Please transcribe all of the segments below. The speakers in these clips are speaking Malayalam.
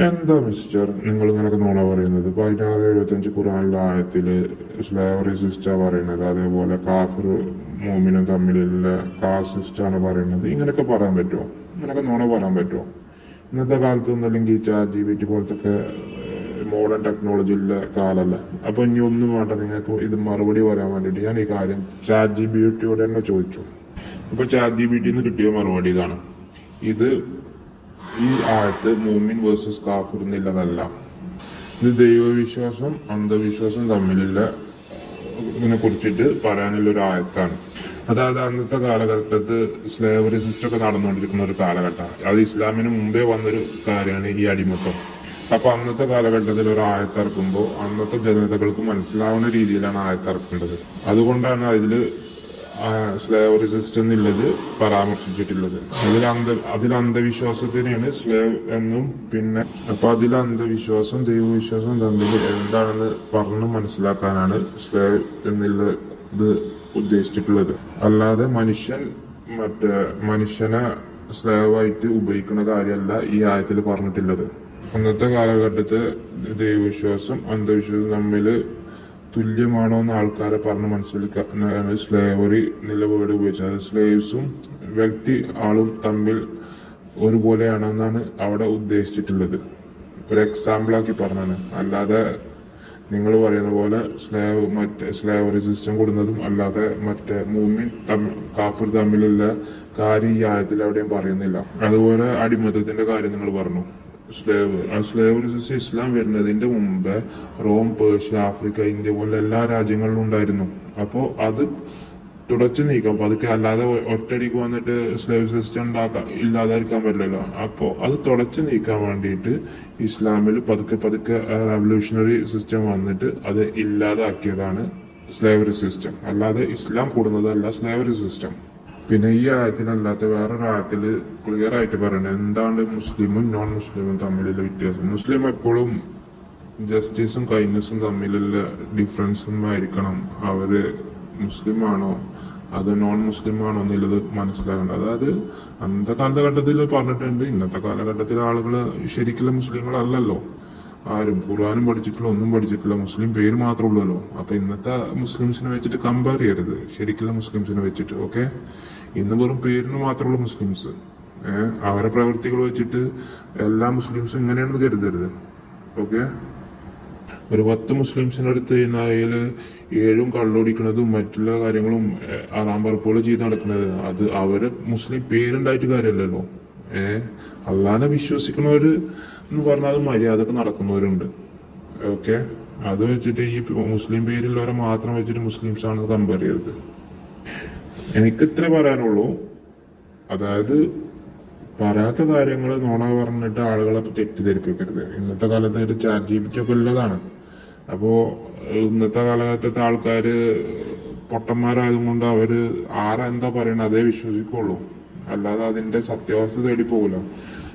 എന്താ മിസ്റ്റർ നിങ്ങൾ ഇങ്ങനൊക്കെ നോണ പറയുന്നത്? 1675 ഖുർആനിലെ ആയത്തില് സ്ലേവറി സിസ്റ്റർ പറയുന്നത്, അതേപോലെ കാഫിർ മോമിനും തമ്മിലുള്ള കാസ്റ്റ് സിസ്റ്റാണ് പറയുന്നത്. ഇങ്ങനെയൊക്കെ പറയാൻ പറ്റുമോ? ഇങ്ങനൊക്കെ നോണ പറയാൻ പറ്റുമോ? ഇന്നത്തെ കാലത്ത് ഒന്നല്ലെങ്കിൽ ChatGPT പോലത്തെ മോഡേൺ ടെക്നോളജിയുള്ള കാലല്ല. അപ്പൊ ഇനി ഒന്നും വേണ്ട, നിങ്ങൾക്ക് ഇത് മറുപടി പറയാൻ വേണ്ടിയിട്ട് ഞാൻ ഈ കാര്യം ChatGPTയോട് തന്നെ ചോദിച്ചു. ഇപ്പൊ ChatGPTന്ന് കിട്ടിയ മറുപടി ഇതാണ്: ഇത് ഈ ആയത്ത് മൂമിൻ വേഴ്സസ് കാഫിർ എന്നുള്ളതല്ല. ഇത് ദൈവവിശ്വാസം അന്ധവിശ്വാസം തമ്മിലുള്ള ഇതിനെ കുറിച്ചിട്ട് പറയാനുള്ള ഒരു ആയത്താണ്. അതായത് അന്നത്തെ കാലഘട്ടത്ത് സ്ലേവറി സിസ്റ്റം ഒക്കെ നടന്നുകൊണ്ടിരിക്കുന്ന ഒരു കാലഘട്ടമാണ്. അത് ഇസ്ലാമിന് മുമ്പേ വന്നൊരു കാര്യമാണ് ഈ അടിമത്തം. അപ്പൊ അന്നത്തെ കാലഘട്ടത്തിൽ ഒരു ആയത്തിറക്കുമ്പോൾ അന്നത്തെ ജനതകൾക്ക് മനസ്സിലാവുന്ന രീതിയിലാണ് ആയത്തിറക്കേണ്ടത്. അതുകൊണ്ടാണ് അതില് സ്ലേവറി സിസ്റ്റം എന്നുള്ളത് പരാമർശിച്ചിട്ടുള്ളത്. അതിൽ അന്ധവിശ്വാസത്തിനെയാണ് സ്ലേവ് എന്നും, പിന്നെ അപ്പൊ അതിൽ അന്ധവിശ്വാസം ദൈവവിശ്വാസം തമ്മിൽ എന്താണെന്ന് പറഞ്ഞു മനസ്സിലാക്കാനാണ് സ്ലേവ് എന്നുള്ളത് ഉദ്ദേശിച്ചിട്ടുള്ളത്. അല്ലാതെ മനുഷ്യനെ സ്ലേവായിട്ട് ഉപയോഗിക്കുന്ന കാര്യമല്ല ഈ ആയത്തിൽ പറഞ്ഞിട്ടുള്ളത്. അന്നത്തെ കാലഘട്ടത്തെ ദൈവവിശ്വാസം അന്ധവിശ്വാസം തമ്മിൽ തുല്യമാണോ എന്ന് ആൾക്കാരെ പറഞ്ഞ് മനസ്സിലാക്കാനാണ് സ്ലേവറി എന്നുള്ള വേർഡ് ഉപയോഗിച്ചത്. സ്ലേവ്സും വ്യക്തി ആളും തമ്മിൽ ഒരുപോലെയാണോ എന്നാണ് അവിടെ ഉദ്ദേശിച്ചിട്ടുള്ളത്. ഒരു എക്സാമ്പിളാക്കി പറഞ്ഞാണ്. അല്ലാതെ നിങ്ങൾ പറയുന്ന പോലെ സ്ലേവറി സിസ്റ്റം കൊടുക്കുന്നതും അല്ലാതെ മൂമിൻ കാഫിർ തമ്മിലുള്ള കാര്യം ഈ ആയത്തിൽ എവിടെയും പറയുന്നില്ല. അതുപോലെ അടിമത്തത്തിന്റെ കാര്യം നിങ്ങൾ പറഞ്ഞു. സ്ലേവറി സിസ്റ്റം ഇസ്ലാം വരുന്നതിന്റെ മുമ്പ് റോം, പേർഷ്യ, ആഫ്രിക്ക, ഇന്ത്യ പോലെ എല്ലാ രാജ്യങ്ങളിലും ഉണ്ടായിരുന്നു. അപ്പോ അത് തുടച്ചു നീക്കാം പതുക്കെ. അല്ലാതെ ഒറ്റടിക്ക് വന്നിട്ട് സ്ലേവ് സിസ്റ്റം ഇല്ലാതായിരിക്കാൻ പറ്റില്ലല്ലോ. അപ്പോ അത് തുടച്ചു നീക്കാൻ വേണ്ടിയിട്ട് ഇസ്ലാമിൽ പതുക്കെ റവല്യൂഷണറി സിസ്റ്റം വന്നിട്ട് അത് ഇല്ലാതാക്കിയതാണ് സ്ലേവറി സിസ്റ്റം. അല്ലാതെ ഇസ്ലാം കൂടുന്നതല്ല സ്ലേവറി സിസ്റ്റം. പിന്നെ ഈ ആയത്തിനല്ലാത്ത വേറൊരു ആയത്തില് ക്ലിയർ ആയിട്ട് പറയണത് എന്താണ് മുസ്ലിമും നോൺ മുസ്ലിമും തമ്മിലുള്ള വ്യത്യാസം. മുസ്ലിം എപ്പോഴും ജസ്റ്റിസും കൈൻഡ്നസും തമ്മിലുള്ള ഡിഫറൻസും ആയിരിക്കണം. അവര് മുസ്ലിം ആണോ അത് നോൺ മുസ്ലിം ആണോ എന്നുള്ളത് മനസ്സിലാകേണ്ടത്. അതായത് അന്നത്തെ കാലഘട്ടത്തിൽ പറഞ്ഞിട്ടുണ്ട്. ഇന്നത്തെ കാലഘട്ടത്തിലെ ആളുകള് ശരിക്കുള്ള മുസ്ലിങ്ങളല്ലല്ലോ. ആരും ഖുർആനും പഠിച്ചിട്ടില്ല, ഒന്നും പഠിച്ചിട്ടില്ല. മുസ്ലിം പേര് മാത്രമേ ഉള്ളല്ലോ. അപ്പൊ ഇന്നത്തെ മുസ്ലിംസിനെ വെച്ചിട്ട് കമ്പയർ ചെയ്യരുത് ശരിക്കുള്ള മുസ്ലിംസിനെ വെച്ചിട്ട്. ഓക്കെ, ഇന്ന് വെറും പേരിന് മാത്രമുള്ള മുസ്ലിംസ്, അവരെ പ്രവൃത്തികൾ വെച്ചിട്ട് എല്ലാ മുസ്ലിംസും ഇങ്ങനെയാണെന്ന് കരുതരുത്. ഓക്കെ, ഒരു 10 മുസ്ലിംസിനടുത്ത് അതിൽ 7 കള്ളൊടിക്കുന്നതും മറ്റുള്ള കാര്യങ്ങളും ആറാമ്പറപ്പുകൾ ചെയ്ത് നടക്കുന്നത്, അത് അവര് മുസ്ലിം പേരുണ്ടായിട്ട് കാര്യമല്ലല്ലോ. അള്ളാനെ വിശ്വസിക്കുന്നവര് എന്ന് പറഞ്ഞാൽ മര്യാദക്ക് നടക്കുന്നവരുണ്ട്. ഓക്കെ, അത് വെച്ചിട്ട് ഈ മുസ്ലിം പേരുള്ളവരെ മാത്രം വെച്ചിട്ട് മുസ്ലിംസ് ആണെന്ന് കമ്പയർ ചെയ്യരുത്. എനിക്ക് ഇത്ര പറയാനുള്ളൂ. അതായത് പറയാത്ത കാര്യങ്ങൾ നോണ പറഞ്ഞിട്ട് ആളുകളെ തെറ്റിദ്ധരിപ്പിക്കരുത്. ഇന്നത്തെ കാലത്തായിട്ട് ChatGPT ഒക്കെ ഉള്ളതാണ്. അപ്പോ ഇന്നത്തെ കാലഘട്ടത്തെ ആൾക്കാര് പൊട്ടന്മാരായതുകൊണ്ട് അവര് എന്താ പറയണത് അതേ വിശ്വസിക്കുള്ളൂ. അല്ലാതെ അതിന്റെ സത്യാവസ്ഥ തേടി പോകില്ല.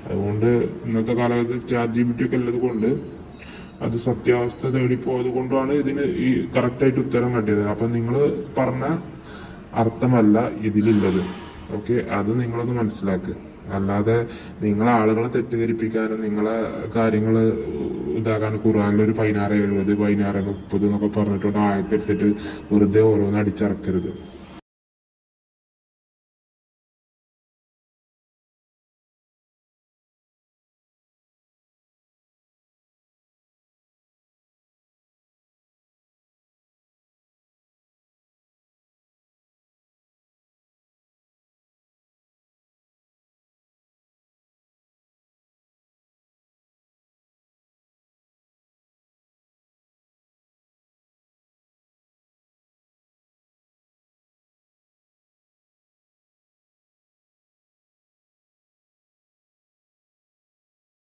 അതുകൊണ്ട് ഇന്നത്തെ കാലഘട്ടത്തിൽ ChatGPT ഒക്കെ ഉള്ളത് കൊണ്ട് അത് സത്യാവസ്ഥ തേടിപ്പോയത് കൊണ്ടാണ് ഇതിന് ഈ കറക്റ്റായിട്ട് ഉത്തരം കിട്ടിയത്. അപ്പൊ നിങ്ങൾ പറഞ്ഞ അർത്ഥമല്ല ഇതിലുള്ളത്. ഓക്കെ, അത് നിങ്ങളൊന്ന് മനസ്സിലാക്കുക. അല്ലാതെ നിങ്ങളെ ആളുകളെ തെറ്റിദ്ധരിപ്പിക്കാനും നിങ്ങളെ കാര്യങ്ങൾ ഇതാക്കാനും ഖുർആനിലൊരു 16:70 16:30 എന്നൊക്കെ പറഞ്ഞിട്ടുണ്ട് ആയത്തെടുത്തിട്ട് വെറുതെ ഓരോന്ന് അടിച്ചിറക്കരുത്.